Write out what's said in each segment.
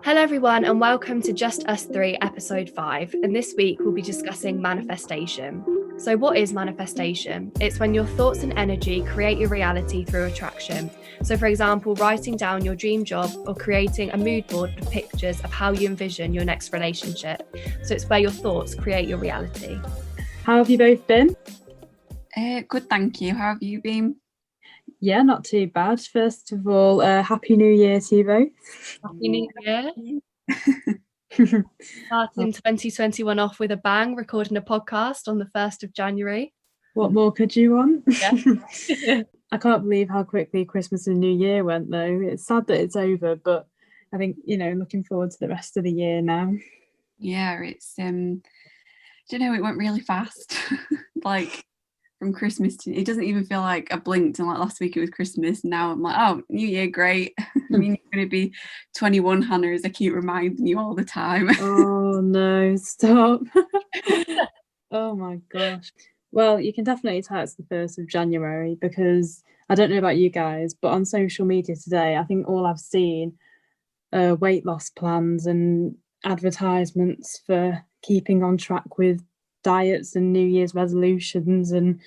Hello everyone and welcome to Just Us 3 episode 5, and this week we'll be discussing manifestation. So what is manifestation? It's when your thoughts and energy create your reality through attraction. So for example, writing down your dream job or creating a mood board of pictures of how you envision your next relationship. So it's where your thoughts create your reality. How have you both been? Good, thank you. How have you been? Yeah, not too bad. First of all, Happy New Year to you both. Happy New Year. Starting 2021 off with a bang, recording a podcast on the 1st of January. What more could you want? Yeah. I can't believe how quickly Christmas and New Year went though. It's sad that it's over, but I think, looking forward to the rest of the year now. Yeah, it's it went really fast. Like from Christmas to, it doesn't even feel like I blinked, and like last week it was Christmas, now I'm like, oh, New Year, great. I mean, you're going to be 21, Hannah, as I keep reminding you all the time. Oh no, stop. Oh my gosh. Well, you can definitely tell it's the 1st of January because I don't know about you guys, but on social media today, I think all I've seen are weight loss plans and advertisements for keeping on track with diets and New Year's resolutions, and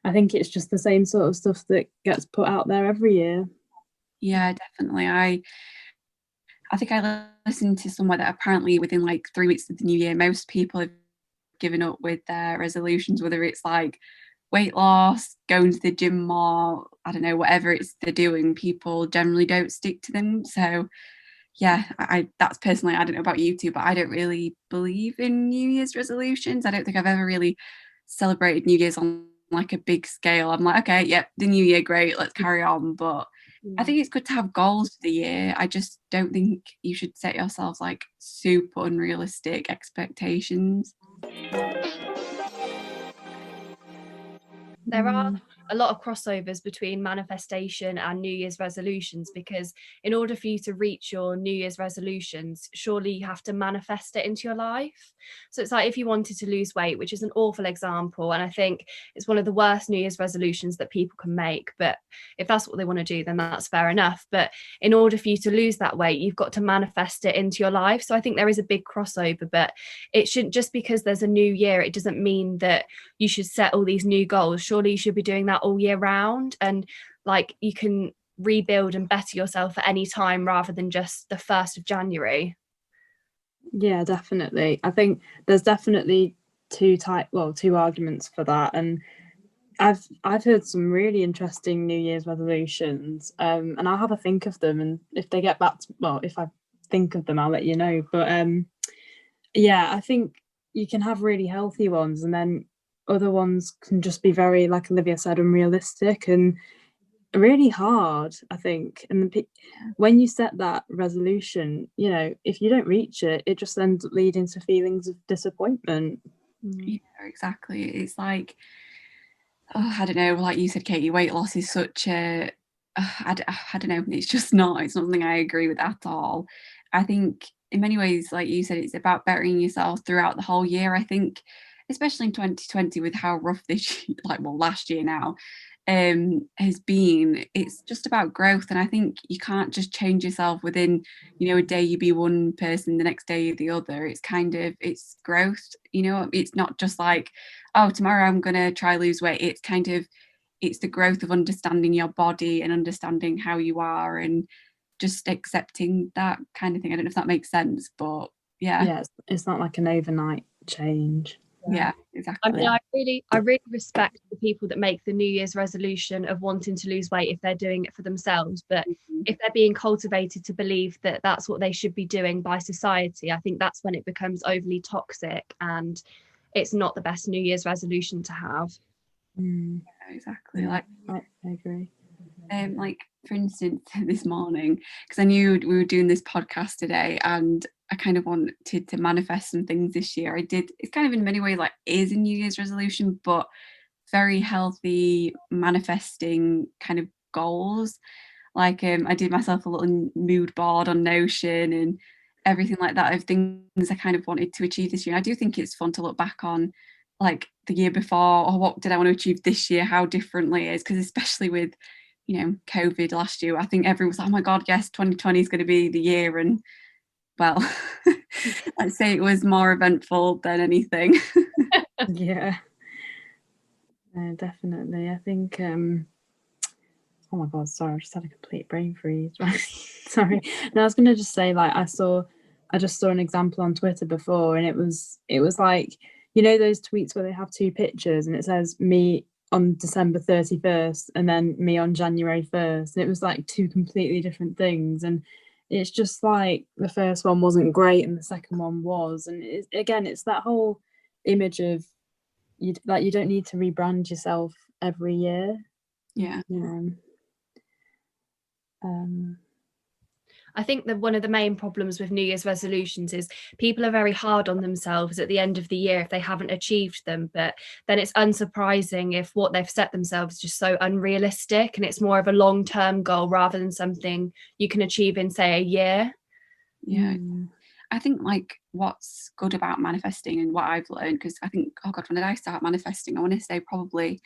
I think it's just the same sort of stuff that gets put out there every year. Yeah, definitely. I think I listened to somewhere that apparently within like 3 weeks of the new year, most people have given up with their resolutions, whether it's like weight loss, going to the gym more, I don't know, whatever it's they're doing, people generally don't stick to them. So yeah, I that's personally, I don't know about you two, but I don't really believe in New Year's resolutions. I don't think I've ever really celebrated New Year's on like a big scale. I'm like, okay, yep, the new year, great, let's carry on. But I think it's good to have goals for the year. I just don't think you should set yourselves like super unrealistic expectations. There are a lot of crossovers between manifestation and New Year's resolutions, because in order for you to reach your New Year's resolutions, surely you have to manifest it into your life. So it's like if you wanted to lose weight, which is an awful example, and I think it's one of the worst New Year's resolutions that people can make, but if that's what they want to do, then that's fair enough. But in order for you to lose that weight, you've got to manifest it into your life. So I think there is a big crossover, but it shouldn't, just because there's a new year, it doesn't mean that you should set all these new goals. Surely you should be doing that all year round, and like you can rebuild and better yourself at any time rather than just the 1st of January. Yeah, definitely. I think there's definitely two arguments for that, and I've heard some really interesting New Year's resolutions, and I'll have a think of them, and if they get back to, if I think of them, I'll let you know. But yeah, I think you can have really healthy ones, and then other ones can just be very, like Olivia said, unrealistic and really hard, I think. And when you set that resolution, if you don't reach it, it just ends up leading to feelings of disappointment. Yeah, exactly. It's like, oh, I don't know, like you said, Katie, weight loss is such a I don't know, it's not something I agree with at all. I think in many ways, like you said, it's about bettering yourself throughout the whole year. I think especially in 2020 with how rough this last year now has been, it's just about growth. And I think you can't just change yourself within, a day you be one person, the next day you're the other. It's it's growth. It's not just like, oh, tomorrow I'm gonna try lose weight. It's the growth of understanding your body and understanding how you are and just accepting that kind of thing. I don't know if that makes sense, but yeah, it's not like an overnight change. Yeah, exactly. I mean, I really respect the people that make the New Year's resolution of wanting to lose weight if they're doing it for themselves. But if they're being cultivated to believe that that's what they should be doing by society, I think that's when it becomes overly toxic, and it's not the best New Year's resolution to have. Yeah, exactly. Like I agree. Like for instance, this morning, because I knew we were doing this podcast today, and I kind of wanted to manifest some things this year. It's kind of in many ways like is a New Year's resolution, but very healthy manifesting kind of goals. Like I did myself a little mood board on Notion and everything like that of things I kind of wanted to achieve this year. And I do think it's fun to look back on like the year before, or what did I want to achieve this year, how differently it is, because especially with COVID last year, I think everyone was like, oh my god, yes, 2020 is going to be the year, and well, let's say it was more eventful than anything. Yeah. Definitely. I think oh my god, sorry, I just had a complete brain freeze. Right. Sorry. No, I was gonna just say, like, I just saw an example on Twitter before, and it was like, you know, those tweets where they have two pictures and it says me on December 31st and then me on January 1st. And it was like two completely different things. And it's just like the first one wasn't great and the second one was. And again, it's that whole image of you don't need to rebrand yourself every year. Yeah. I think that one of the main problems with New Year's resolutions is people are very hard on themselves at the end of the year if they haven't achieved them. But then it's unsurprising if what they've set themselves is just so unrealistic, and it's more of a long-term goal rather than something you can achieve in, say, a year. Yeah. I think like what's good about manifesting and what I've learned, because I think, oh God, when did I start manifesting? I want to say probably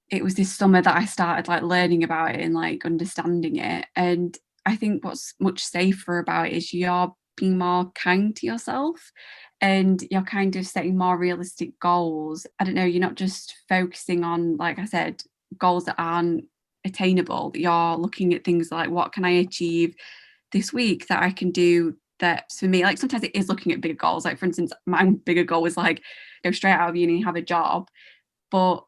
it was this summer that I started like learning about it and like understanding it. And I think what's much safer about it is you're being more kind to yourself and you're kind of setting more realistic goals. I don't know, you're not just focusing on, like I said, goals that aren't attainable. You're looking at things like, what can I achieve this week that I can do that's for me? Like sometimes it is looking at bigger goals. Like for instance, my bigger goal was like go straight out of uni and have a job. But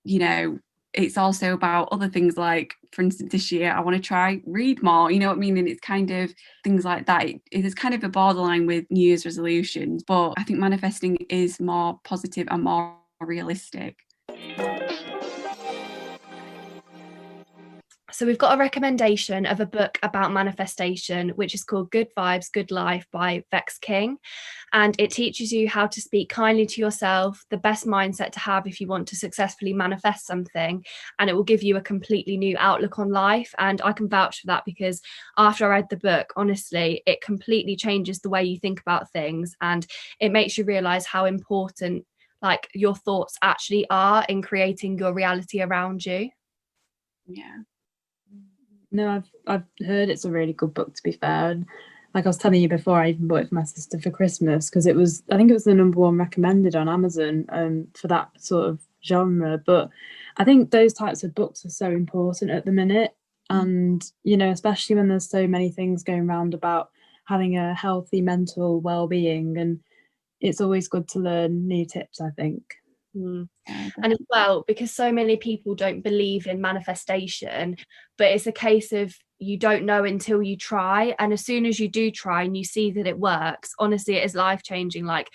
you know, it's also about other things like, for instance, this year I want to try read more, you know what I mean? And it's kind of things like that. It is kind of a borderline with New Year's resolutions, but I think manifesting is more positive and more realistic. So we've got a recommendation of a book about manifestation, which is called Good Vibes, Good Life by Vex King. And it teaches you how to speak kindly to yourself, the best mindset to have if you want to successfully manifest something. And it will give you a completely new outlook on life. And I can vouch for that because after I read the book, honestly, it completely changes the way you think about things. And it makes you realize how important like your thoughts actually are in creating your reality around you. Yeah. No, I've heard it's a really good book, to be fair. And like I was telling you before, I even bought it for my sister for Christmas because I think it was the number one recommended on Amazon for that sort of genre. But I think those types of books are so important at the minute. And, you know, especially when there's so many things going around about having a healthy mental well-being, and it's always good to learn new tips, I think. And as well, because so many people don't believe in manifestation, but it's a case of you don't know until you try, and as soon as you do try and you see that it works, honestly, it is life-changing. Like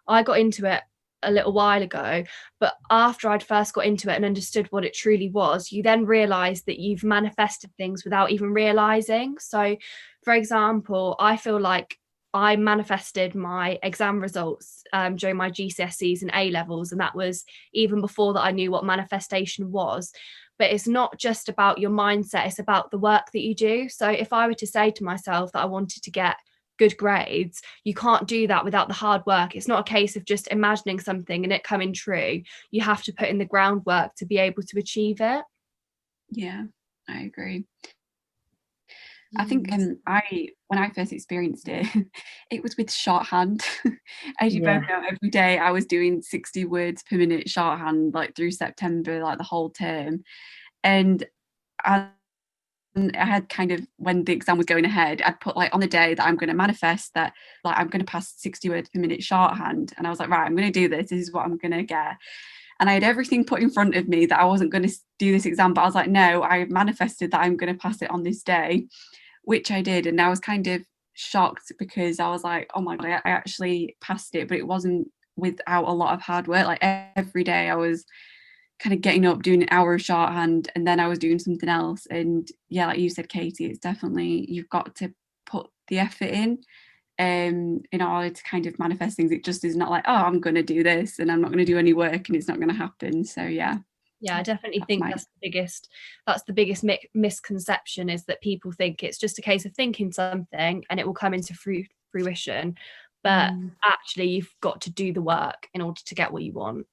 I got into it a little while ago, but after I'd first got into it and understood what it truly was, you then realize that you've manifested things without even realizing. So for example, I feel like I manifested my exam results during my GCSEs and A levels, and that was even before that I knew what manifestation was. But it's not just about your mindset, it's about the work that you do. So if I were to say to myself that I wanted to get good grades, you can't do that without the hard work. It's not a case of just imagining something and it coming true. You have to put in the groundwork to be able to achieve it. Yeah, I agree. I think when I first experienced it, it was with shorthand. As you both know, every day I was doing 60 words per minute shorthand, like through September, like the whole term. And I had kind of, when the exam was going ahead, I'd put like on the day that I'm going to manifest that like I'm going to pass 60 words per minute shorthand. And I was like, right, I'm going to do this. This is what I'm going to get. And I had everything put in front of me that I wasn't going to do this exam. But I was like, no, I manifested that I'm going to pass it on this day, which I did. And I was kind of shocked because I was like, oh my God, I actually passed it. But it wasn't without a lot of hard work. Like every day I was kind of getting up, doing an hour of shorthand, and then I was doing something else. And yeah, like you said, Katie, it's definitely, you've got to put the effort in order to kind of manifest things. It just is not like, oh, I'm going to do this and I'm not going to do any work and it's not going to happen. So yeah. Yeah, I definitely think that's the biggest misconception, is that people think it's just a case of thinking something and it will come into fruition. But actually, you've got to do the work in order to get what you want.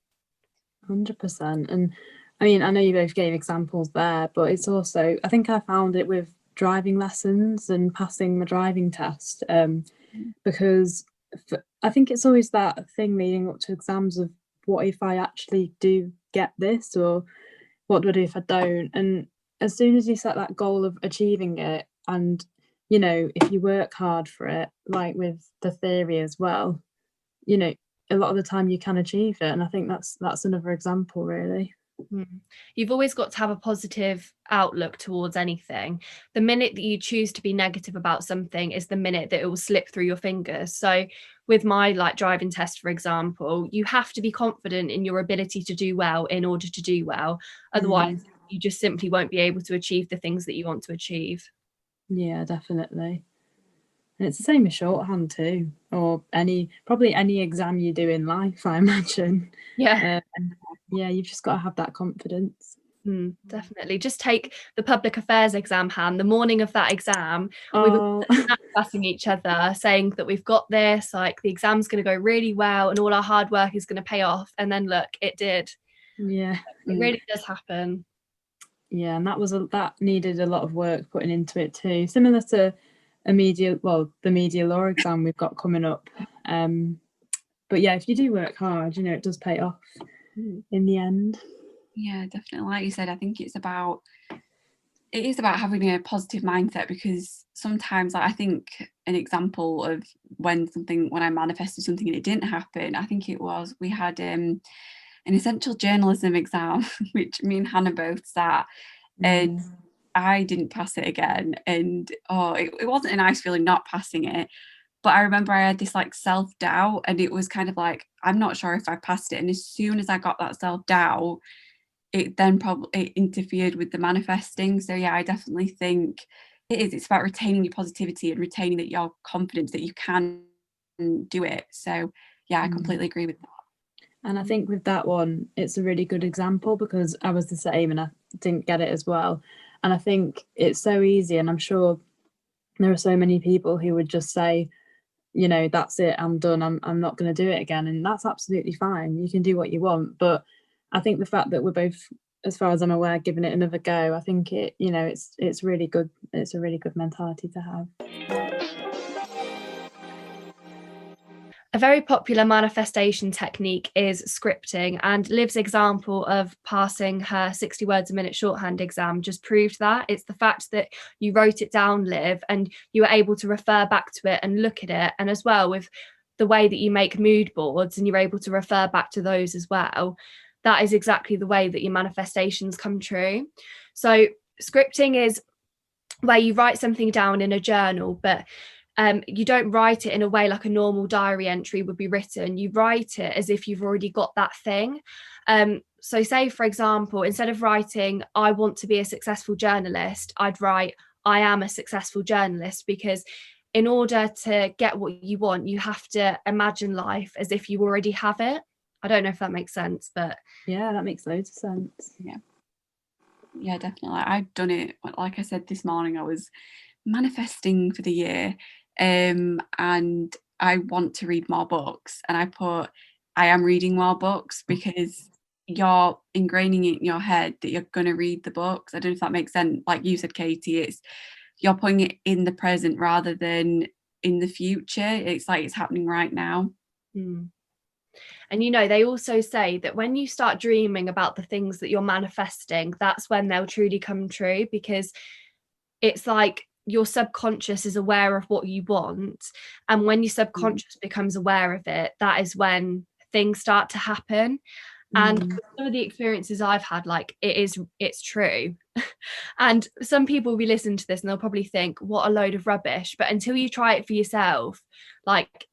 100%. And I mean, I know you both gave examples there, but it's also, I think I found it with driving lessons and passing my driving test. because I think it's always that thing leading up to exams of what if I actually do get this, or what do I do if I don't? And as soon as you set that goal of achieving it, and you know, if you work hard for it, like with the theory as well, you know, a lot of the time you can achieve it. And I think that's another example, really. You've always got to have a positive outlook towards anything. The minute that you choose to be negative about something is the minute that it will slip through your fingers. So with my like driving test, for example, you have to be confident in your ability to do well in order to do well. Otherwise, you just simply won't be able to achieve the things that you want to achieve. Yeah, definitely. And it's the same with shorthand too, or probably any exam you do in life, I imagine. Yeah. Yeah, you've just got to have that confidence. Definitely. Just take the public affairs exam, Han. The morning of that exam, we were passing each other, saying that we've got this, like the exam's going to go really well and all our hard work is going to pay off. And then look, it did. Yeah. It really does happen. Yeah, and that needed a lot of work putting into it too. Similar to the media law exam we've got coming up. But yeah, if you do work hard, you know, it does pay off in the end. Yeah, definitely. Like you said, I think it is about having a positive mindset, because sometimes, like, I think an example of when I manifested something and it didn't happen, I think it was we had an essential journalism exam which me and Hannah both sat, and I didn't pass it again, and it wasn't a nice feeling not passing it. But I remember I had this like self-doubt, and it was kind of like, I'm not sure if I passed it. And as soon as I got that self-doubt, it then probably interfered with the manifesting. So yeah, I definitely think it's about retaining your positivity and retaining that you're confident that you can do it. So yeah, I completely agree with that. And I think with that one, it's a really good example, because I was the same and I didn't get it as well. And I think it's so easy, and I'm sure there are so many people who would just say, you know, that's it, I'm done, I'm not going to do it again. And that's absolutely fine. You can do what you want. But I think the fact that we're both, as far as I'm aware, giving it another go, I think it, you know, it's really good. It's a really good mentality to have. A very popular manifestation technique is scripting, and Liv's example of passing her 60 words a minute shorthand exam just proved that. It's the fact that you wrote it down, Liv, and you were able to refer back to it and look at it. And as well with the way that you make mood boards and you're able to refer back to those as well, that is exactly the way that your manifestations come true. So scripting is where you write something down in a journal, but you don't write it in a way like a normal diary entry would be written. You write it as if you've already got that thing. So say, for example, instead of writing, I want to be a successful journalist, I'd write, I am a successful journalist, because in order to get what you want, you have to imagine life as if you already have it. I don't know if that makes sense, but yeah, that makes loads of sense. Yeah, definitely. I've done it, like I said this morning, I was manifesting for the year, and I want to read more books, and I put, I am reading more books, because you're ingraining it in your head that you're going to read the books. I don't know if that makes sense. Like you said, Katie, you're putting it in the present rather than in the future. It's like it's happening right now. And, you know, they also say that when you start dreaming about the things that you're manifesting, that's when they'll truly come true, because it's like your subconscious is aware of what you want. And when your subconscious becomes aware of it, that is when things start to happen. And some of the experiences I've had, like, it's true. And some people will be listening to this and they'll probably think, what a load of rubbish. But until you try it for yourself, like,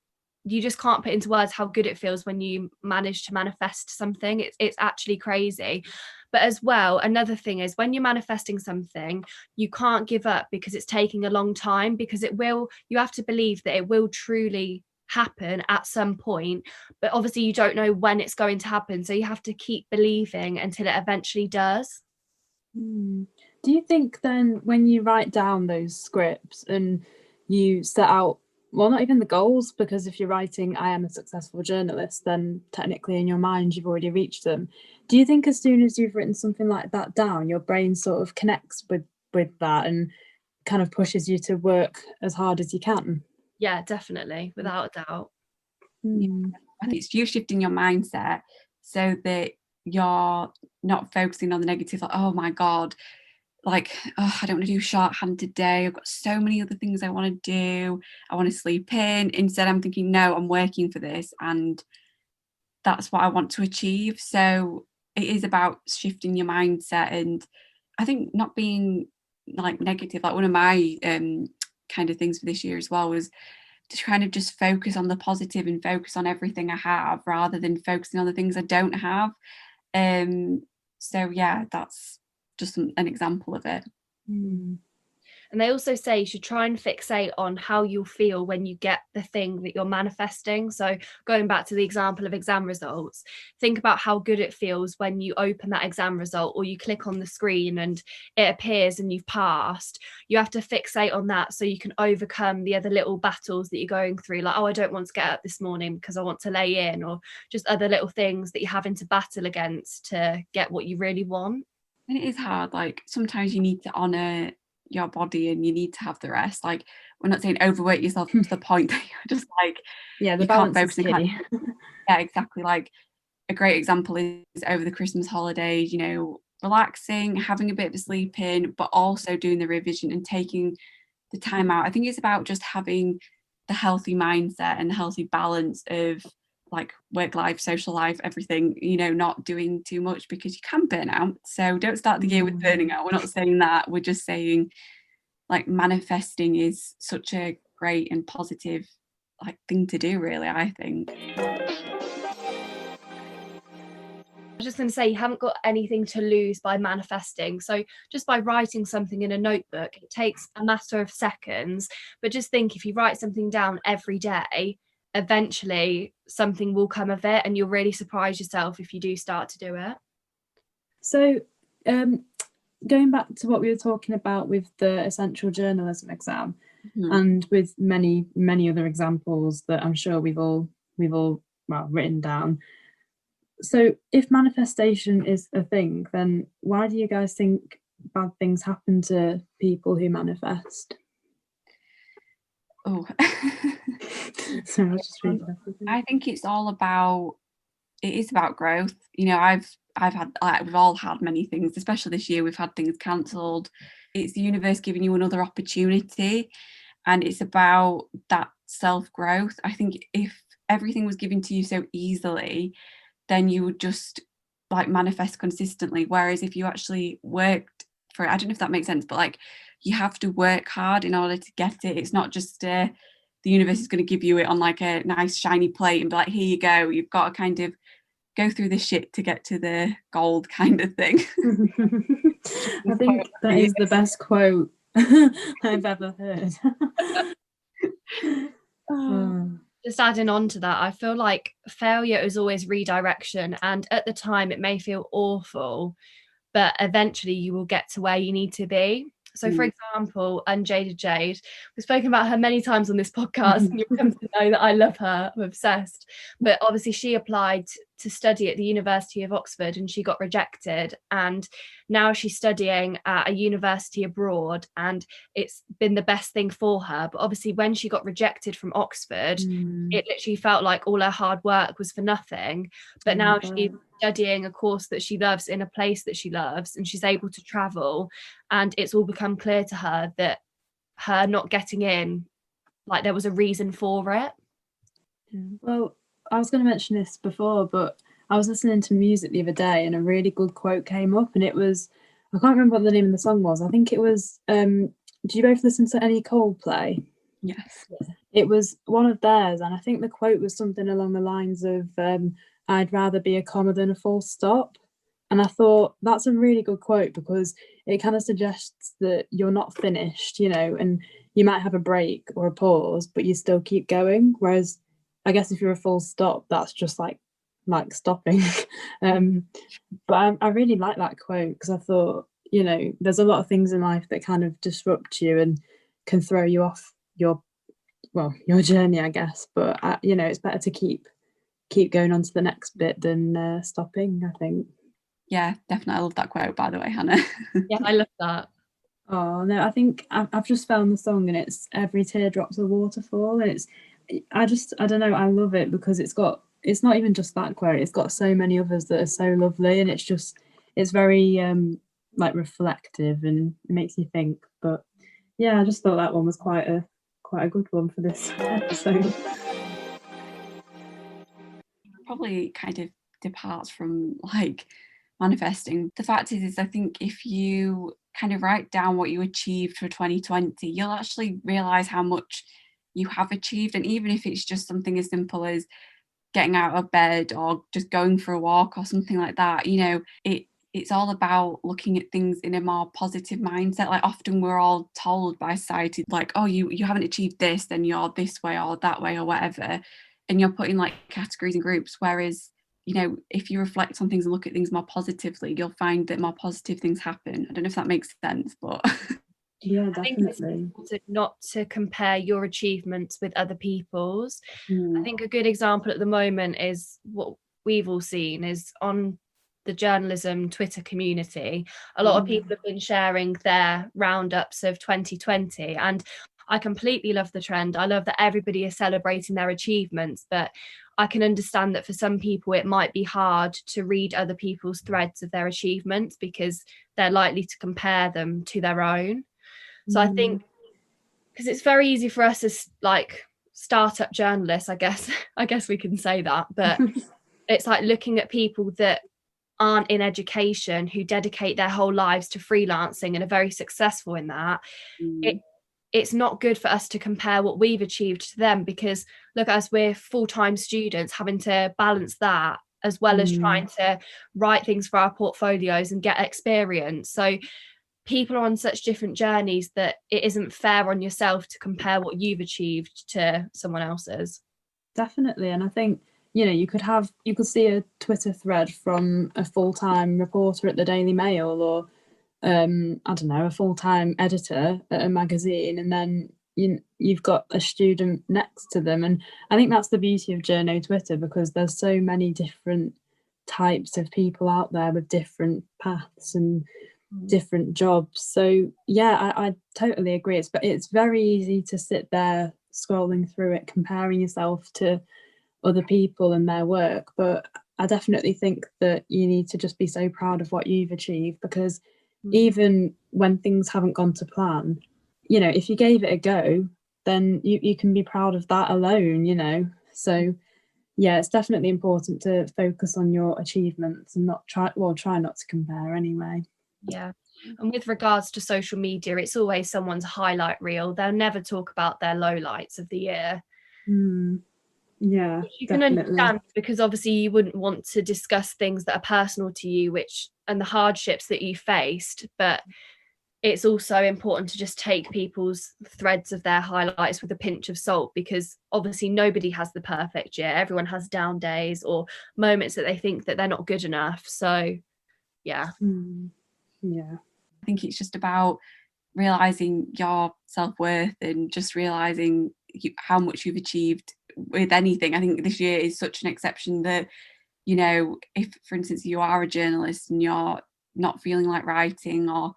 you just can't put into words how good it feels when you manage to manifest something. It's actually crazy. But as well, another thing is when you're manifesting something, you can't give up because it's taking a long time, because you have to believe that it will truly happen at some point, but obviously you don't know when it's going to happen, so you have to keep believing until it eventually does. Do you think then, when you write down those scripts and you set out, well, not even the goals, because if you're writing I am a successful journalist, then technically in your mind you've already reached them, do you think as soon as you've written something like that down, your brain sort of connects with that and kind of pushes you to work as hard as you can? Yeah, definitely, without a doubt. I think it's you shifting your mindset so that you're not focusing on the negative, like, oh my God, like, oh, I don't want to do shorthand today. I've got so many other things I want to do. I want to sleep in. Instead, I'm thinking, no, I'm working for this and that's what I want to achieve. So it is about shifting your mindset, and I think not being like negative. Like one of my kind of things for this year as well was to kind of just focus on the positive and focus on everything I have rather than focusing on the things I don't have. So yeah, that's just an example of it. And they also say you should try and fixate on how you'll feel when you get the thing that you're manifesting. So going back to the example of exam results, think about how good it feels when you open that exam result or you click on the screen and it appears and you've passed. You have to fixate on that so you can overcome the other little battles that you're going through, like, oh, I don't want to get up this morning because I want to lay in, or just other little things that you're having to battle against to get what you really want. And it is hard. Like sometimes you need to honor your body and you need to have the rest. Like we're not saying overwork yourself to the point that you're just like, the you balance can't focus is key. Yeah, exactly. Like a great example is over the Christmas holidays, you know, relaxing, having a bit of a sleep in, but also doing the revision and taking the time out. I think it's about just having the healthy mindset and the healthy balance of like work life, social life, everything, you know, not doing too much because you can burn out. So don't start the year with burning out. We're not saying that. We're just saying like manifesting is such a great and positive like thing to do, really, I think. I was just going to say, you haven't got anything to lose by manifesting. So just by writing something in a notebook, it takes a matter of seconds. But just think, if you write something down every day, eventually something will come of it, and you'll really surprise yourself if you do start to do it. So going back to what we were talking about with the essential journalism exam, and with many other examples that I'm sure we've all written down. So if manifestation is a thing, then why do you guys think bad things happen to people who manifest? Oh, so I'll just read everything. I think it's about growth. You know, I've had, like, we've all had many things, especially this year we've had things cancelled. It's the universe giving you another opportunity, and it's about that self-growth. I think if everything was given to you so easily, then you would just like manifest consistently. Whereas if you actually worked for it, I don't know if that makes sense, but like you have to work hard in order to get it. It's not just the universe is going to give you it on like a nice shiny plate and be like, here you go. You've got to kind of go through the shit to get to the gold kind of thing. I think that is the best quote I've ever heard. Just adding on to that, I feel like failure is always redirection, and at the time it may feel awful, but eventually you will get to where you need to be. So for example, Unjaded Jade, we've spoken about her many times on this podcast, and you've come to know that I love her, I'm obsessed. But obviously she applied to study at the University of Oxford and she got rejected, and now she's studying at a university abroad, and it's been the best thing for her. But obviously when she got rejected from Oxford, it literally felt like all her hard work was for nothing. But now she's studying a course that she loves in a place that she loves, and she's able to travel, and it's all become clear to her that her not getting in, like, there was a reason for it. Well, I was going to mention this before, but I was listening to music the other day and a really good quote came up, and it was, I can't remember what the name of the song was. I think it was, do you both listen to any Coldplay? Yes. It was one of theirs, and I think the quote was something along the lines of, I'd rather be a comma than a full stop. And I thought that's a really good quote because it kind of suggests that you're not finished, you know, and you might have a break or a pause, but you still keep going. Whereas I guess if you're a full stop, that's just like stopping. But I really like that quote because I thought, you know, there's a lot of things in life that kind of disrupt you and can throw you off your journey, I guess. But you know, it's better to keep going on to the next bit than stopping, I think. Yeah, definitely. I love that quote, by the way, Hannah. Yeah, I love that. Oh no, I think I've just found the song and it's Every Teardrop's a Waterfall, and I don't know, I love it because it's not even just that quote, it's got so many others that are so lovely, and it's very like reflective and it makes you think. But yeah, I just thought that one was quite a good one for this episode. Probably kind of departs from like manifesting. The fact is I think if you kind of write down what you achieved for 2020, you'll actually realize how much you have achieved. And even if it's just something as simple as getting out of bed or just going for a walk or something like that, you know, it's all about looking at things in a more positive mindset. Like often we're all told by society, like, oh, you haven't achieved this, then you're this way or that way or whatever. And you're put in like categories and groups. Whereas, you know, if you reflect on things and look at things more positively, you'll find that more positive things happen. I don't know if that makes sense, but Yeah, I think it's definitely. important not to compare your achievements with other people's. I Mm. think a good example at the moment is what we've all seen is on the journalism Twitter community. A lot of people have been sharing their roundups of 2020, and I completely love the trend. I love that everybody is celebrating their achievements, but I can understand that for some people it might be hard to read other people's threads of their achievements because they're likely to compare them to their own. So I think because it's very easy for us as like startup journalists, I guess I guess we can say that, but it's like looking at people that aren't in education who dedicate their whole lives to freelancing and are very successful in that. It's not good for us to compare what we've achieved to them, because look, as we're full-time students having to balance that as well as trying to write things for our portfolios and get experience. So people are on such different journeys that it isn't fair on yourself to compare what you've achieved to someone else's. Definitely. And I think, you know, you could see a Twitter thread from a full-time reporter at the Daily Mail, or I don't know, a full-time editor at a magazine, and then you've got a student next to them. And I think that's the beauty of journo Twitter, because there's so many different types of people out there with different paths and different jobs. So yeah, I totally agree. It's very easy to sit there scrolling through it, comparing yourself to other people and their work. But I definitely think that you need to just be so proud of what you've achieved, because even when things haven't gone to plan, you know, if you gave it a go, then you can be proud of that alone, you know. So yeah, it's definitely important to focus on your achievements and try not to compare anyway. Yeah. And with regards to social media, it's always someone's highlight reel. They'll never talk about their lowlights of the year. Yeah, Which you can definitely. understand, because obviously you wouldn't want to discuss things that are personal to you, which and the hardships that you faced, but it's also important to just take people's threads of their highlights with a pinch of salt, because obviously nobody has the perfect year. Everyone has down days or moments that they think that they're not good enough. So yeah. Yeah. I think it's just about realizing your self-worth and just realizing how much you've achieved with anything. I think this year is such an exception that, you know, if for instance you are a journalist and you're not feeling like writing, or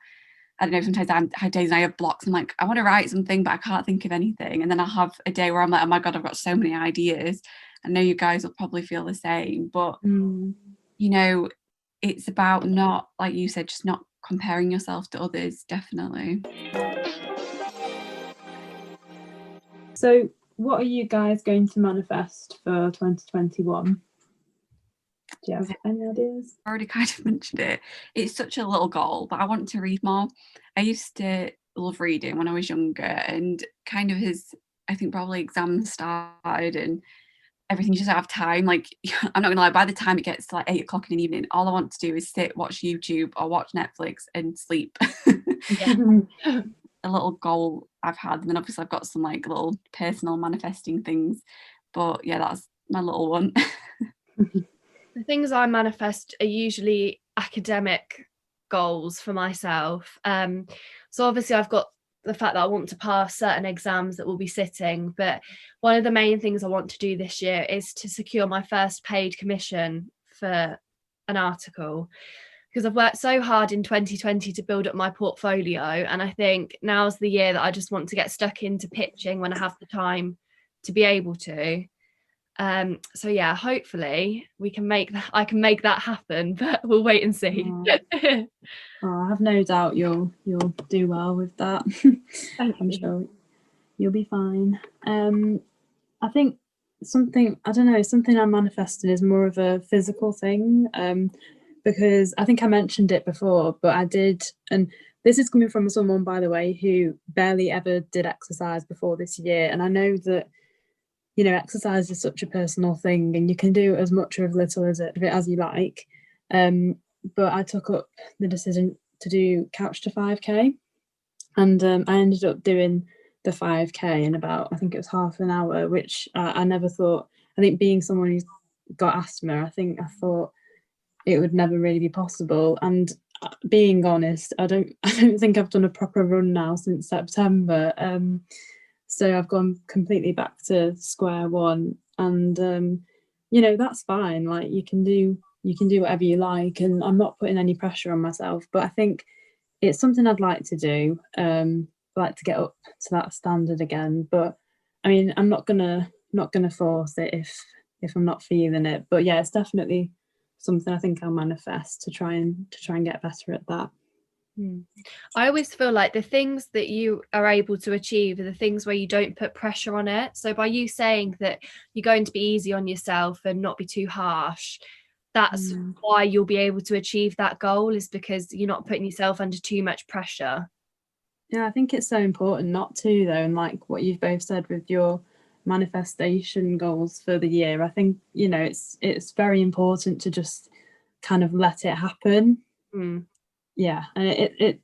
I don't know, sometimes I have days and I have blocks, I'm like, I want to write something but I can't think of anything, and then I have a day where I'm like, oh my god, I've got so many ideas. I know you guys will probably feel the same, but you know, it's about not, like you said, just not comparing yourself to others. Definitely. So what are you guys going to manifest for 2021? Do you have any ideas? I already kind of mentioned it. It's such a little goal, but I want to read more. I used to love reading when I was younger, and kind of as I think probably exams started and everything, you just don't have time. Like, I'm not gonna lie, by the time it gets to like 8 o'clock in the evening, all I want to do is sit, watch YouTube or watch Netflix and sleep. Yeah. A little goal I've had, and then obviously I've got some like little personal manifesting things, but yeah, that's my little one. The things I manifest are usually academic goals for myself. So obviously I've got the fact that I want to pass certain exams that will be sitting, but one of the main things I want to do this year is to secure my first paid commission for an article. because I've worked so hard in 2020 to build up my portfolio, and I think now's the year that I just want to get stuck into pitching when I have the time to be able to. So yeah, hopefully I can make that happen, but we'll wait and see. I have no doubt you'll do well with that. I'm sure you'll be fine. I think something I'm manifesting is more of a physical thing, because I think I mentioned it before, but I did, and this is coming from someone, by the way, who barely ever did exercise before this year, and I know that, you know, exercise is such a personal thing, and you can do as much or as little of it as you like. But I took up the decision to do Couch to 5K, and I ended up doing the 5K in about, I think it was half an hour, which I never thought. I think, being someone who's got asthma, I thought it would never really be possible. And being honest, I don't think I've done a proper run now since September. So I've gone completely back to square one, and you know, that's fine. Like, you can do whatever you like, and I'm not putting any pressure on myself. But I think it's something I'd like to do. Like to get up to that standard again. But I mean, I'm not gonna force it if I'm not feeling it. But yeah, it's definitely something I think I'll manifest to try and get better at that. I always feel like the things that you are able to achieve are the things where you don't put pressure on it. So by you saying that you're going to be easy on yourself and not be too harsh, that's why you'll be able to achieve that goal, is because you're not putting yourself under too much pressure. Yeah, I think it's so important not to, though, and like what you've both said with your manifestation goals for the year, I think, you know, it's very important to just kind of let it happen. Yeah, and it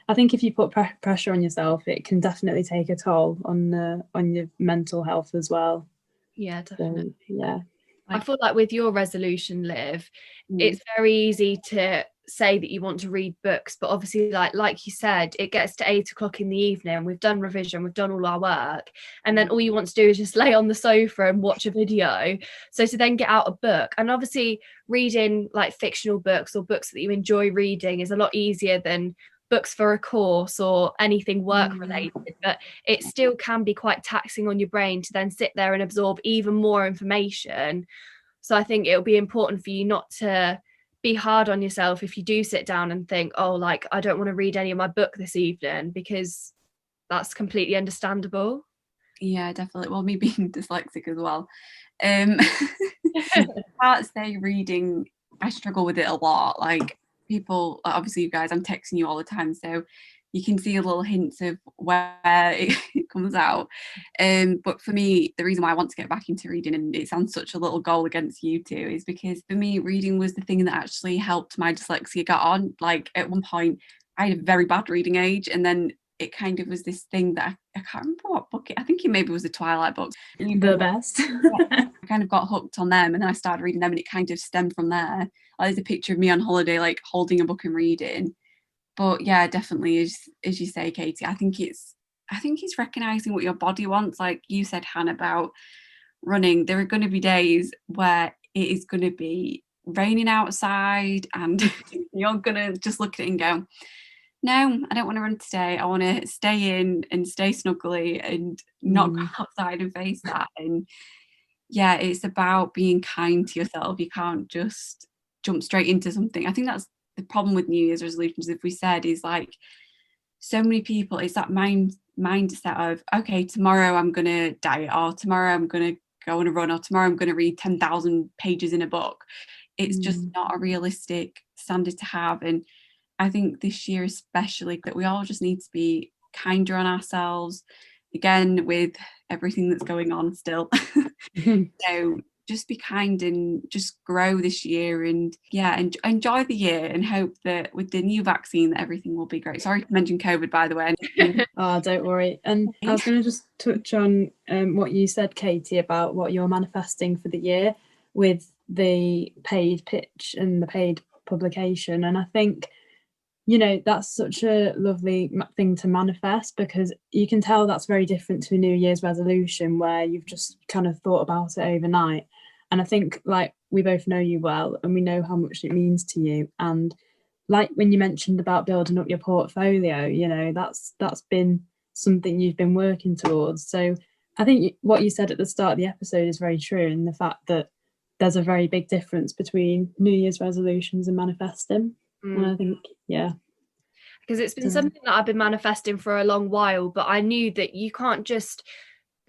I think if you put pressure on yourself, it can definitely take a toll on your mental health as well. Yeah, definitely. So, yeah, I feel like with your resolution, Liv, it's very easy to say that you want to read books, but obviously, like you said, it gets to 8 o'clock in the evening, we've done revision, we've done all our work, and then all you want to do is just lay on the sofa and watch a video. So to then get out a book, and obviously reading like fictional books or books that you enjoy reading is a lot easier than books for a course or anything work related, but it still can be quite taxing on your brain to then sit there and absorb even more information. So I think it'll be important for you not to be hard on yourself if you do sit down and think, oh, like, I don't want to read any of my book this evening, because that's completely understandable. Yeah, definitely. Well, me being dyslexic as well, I can't say reading, I struggle with it a lot. Like, people, obviously you guys, I'm texting you all the time, so you can see a little hints of where it comes out. But for me, the reason why I want to get back into reading, and it sounds such a little goal against you two, is because for me, reading was the thing that actually helped my dyslexia get on. Like, at one point, I had a very bad reading age, and then it kind of was this thing that I can't remember what book I think it maybe was the Twilight books. The best. I kind of got hooked on them, and then I started reading them, and it kind of stemmed from there. There's a picture of me on holiday, like holding a book and reading. But yeah, definitely, as you say, Katie, I think it's recognizing what your body wants. Like you said, Hannah, about running. There are going to be days where it is going to be raining outside, and you're going to just look at it and go, no, I don't want to run today. I want to stay in and stay snuggly and not go outside and face that. And yeah, it's about being kind to yourself. You can't just jump straight into something. I think that's the problem with New Year's resolutions, if we said, is like, so many people, it's that mindset of, okay, tomorrow I'm going to diet, or tomorrow I'm going to go on a run, or tomorrow I'm going to read 10,000 pages in a book. It's just not a realistic standard to have. And I think this year especially, that we all just need to be kinder on ourselves, again, with everything that's going on still. So just be kind and just grow this year, and enjoy the year, and hope that with the new vaccine that everything will be great. Sorry to mention COVID, by the way. Oh, don't worry. And I was going to just touch on what you said, Katie, about what you're manifesting for the year with the paid pitch and the paid publication. And I think, you know, that's such a lovely thing to manifest, because you can tell that's very different to a New Year's resolution where you've just kind of thought about it overnight. And I think, like, we both know you well, and we know how much it means to you. And like when you mentioned about building up your portfolio, you know, that's been something you've been working towards. So I think what you said at the start of the episode is very true, in the fact that there's a very big difference between New Year's resolutions and manifesting. And I think, yeah, because it's been something that I've been manifesting for a long while, but I knew that you can't just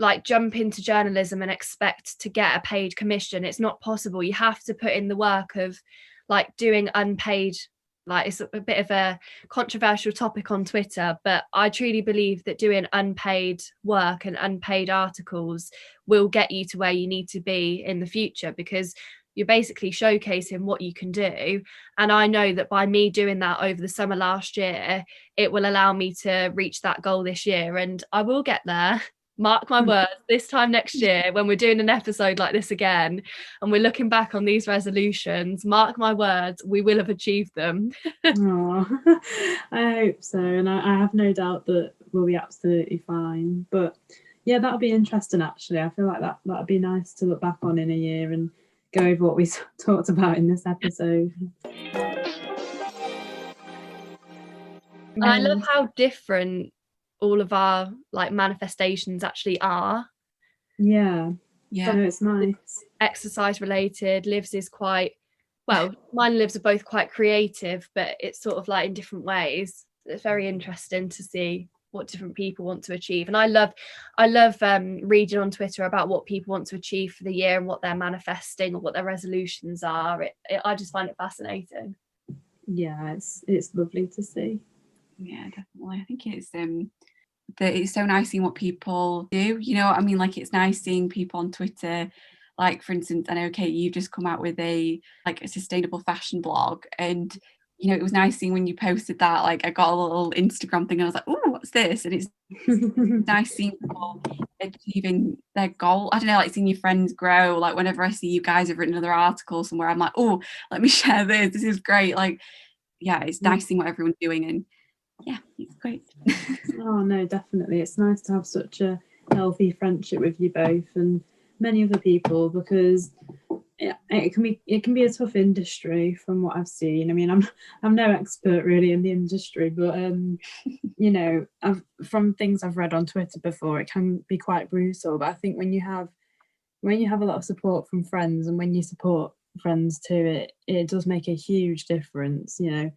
like jump into journalism and expect to get a paid commission. It's not possible. You have to put in the work of like doing unpaid, like it's a bit of a controversial topic on Twitter, but I truly believe that doing unpaid work and unpaid articles will get you to where you need to be in the future, because you're basically showcasing what you can do. And I know that by me doing that over the summer last year, it will allow me to reach that goal this year, and I will get there. Mark my words, this time next year, when we're doing an episode like this again, and we're looking back on these resolutions, mark my words, we will have achieved them. Oh, I hope so. And I have no doubt that we'll be absolutely fine. But yeah, that'll be interesting, actually. I feel like that'd be nice to look back on in a year and go over what we talked about in this episode. And I love how different all of our like manifestations actually are. Yeah, so it's nice. Exercise related. Liv's is quite, well, mine and Liv's are both quite creative, but it's sort of like in different ways. It's very interesting to see what different people want to achieve. And I love reading on Twitter about what people want to achieve for the year and what they're manifesting or what their resolutions are. I just find it fascinating. Yeah, it's lovely to see. Yeah, definitely. I think it's that it's so nice seeing what people do, you know what I mean? Like, it's nice seeing people on Twitter, like, for instance, I know, Kate, you've just come out with a sustainable fashion blog, and you know, it was nice seeing when you posted that, like, I got a little Instagram thing and I was like, oh, what's this? And it's nice seeing people achieving their goal. I don't know, like seeing your friends grow. Like, whenever I see you guys have written another article somewhere, I'm like, oh, let me share this is great. Like, yeah, it's nice seeing what everyone's doing, and yeah, it's great. Oh no, definitely. It's nice to have such a healthy friendship with you both and many other people, because it can be a tough industry from what I've seen. I mean, I'm no expert really in the industry, but you know, from things I've read on Twitter before, it can be quite brutal. But I think when you have a lot of support from friends, and when you support friends too, it does make a huge difference, you know.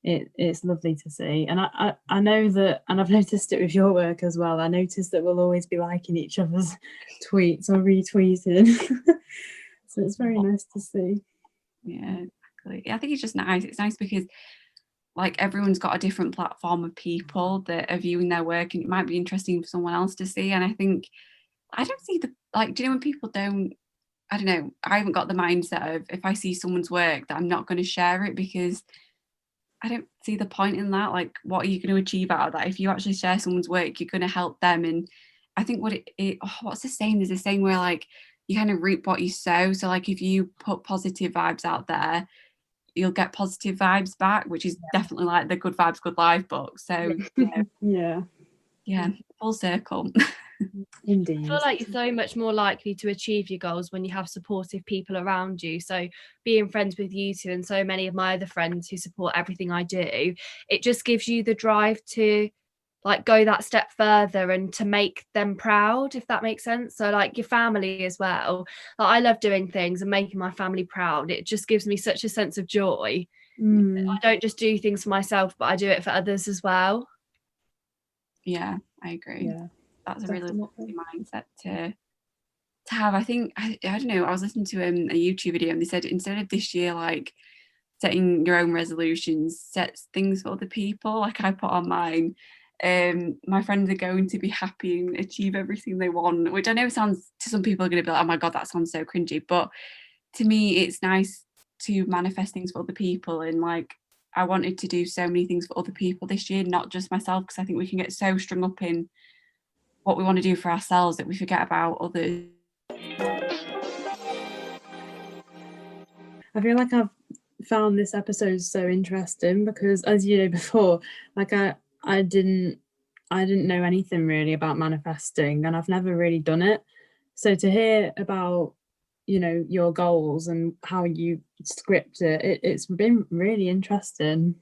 It's lovely to see. And I know that, and I've noticed it with your work as well, I noticed that we'll always be liking each other's tweets or retweeting. So it's very nice to see. Yeah, exactly. I think it's just nice. It's nice because like everyone's got a different platform of people that are viewing their work, and it might be interesting for someone else to see. And I think I don't see the, like, do you know when people don't, I don't know, I haven't got the mindset of if I see someone's work that I'm not going to share it, because I don't see the point in that. Like, what are you going to achieve out of that? If you actually share someone's work, you're going to help them. And I think what's the saying? There's a saying where like you kind of reap what you sow. So like if you put positive vibes out there, you'll get positive vibes back, which is definitely like the Good Vibes Good Life book. So yeah, full circle. Indeed. I feel like you're so much more likely to achieve your goals when you have supportive people around you. So being friends with you two and so many of my other friends who support everything I do, it just gives you the drive to like go that step further and to make them proud, if that makes sense. So like your family as well. Like, I love doing things and making my family proud. It just gives me such a sense of joy. I don't just do things for myself, but I do it for others as well. Yeah, I agree. Yeah, that's a really lovely mindset to have. I think I don't know, I was listening to a YouTube video and they said instead of this year like setting your own resolutions, set things for other people. Like I put on mine, my friends are going to be happy and achieve everything they want, which I know sounds, to some people are going to be like, oh my god, that sounds so cringy, but to me it's nice to manifest things for other people. And like I wanted to do so many things for other people this year, not just myself, because I think we can get so strung up in what we want to do for ourselves that we forget about others. I feel like I've found this episode so interesting because, as you know before, like I didn't know anything really about manifesting, and I've never really done it. So to hear about your goals and how you script it. It's been really interesting.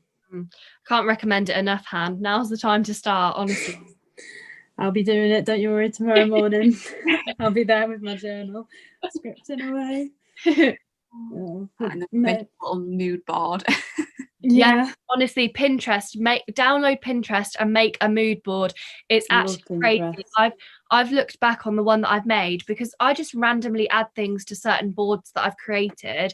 Can't recommend it enough, Han. Now's the time to start, honestly. I'll be doing it, don't you worry, tomorrow morning. I'll be there with my journal, scripting away. And a little mood board. Yeah, honestly, download Pinterest and make a mood board. It's actually crazy. I've looked back on the one that I've made, because I just randomly add things to certain boards that I've created,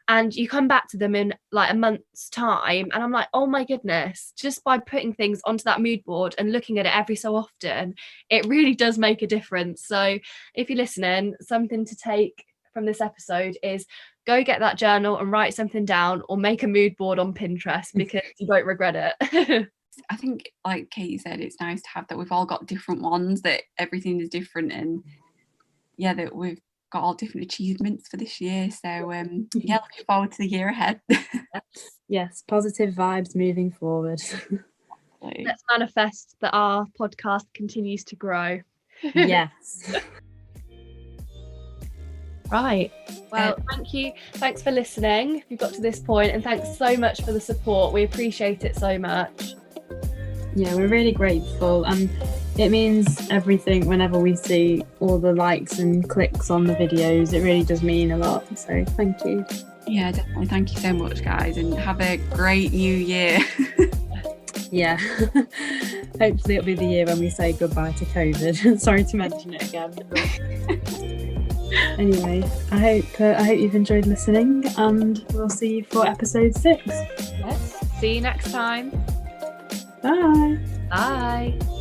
and you come back to them in like a month's time and I'm like, oh my goodness, just by putting things onto that mood board and looking at it every so often, it really does make a difference. So if you're listening, something to take from this episode is go get that journal and write something down, or make a mood board on Pinterest, because you won't regret it. I think, like Katie said, it's nice to have that we've all got different ones, that everything is different, and that we've got all different achievements for this year. So looking forward to the year ahead. Yes, positive vibes moving forward. Let's manifest that our podcast continues to grow. Yes. Right. Well, thank you. Thanks for listening if you've got to this point, and thanks so much for the support. We appreciate it so much. Yeah, we're really grateful, and it means everything whenever we see all the likes and clicks on the videos. It really does mean a lot, so thank you. Yeah, definitely. Thank you so much, guys, and have a great new year. Yeah. Hopefully it'll be the year when we say goodbye to COVID. Sorry to mention it again. Anyway, I hope you've enjoyed listening, and we'll see you for episode 6. Yes. See you next time. Bye. Bye.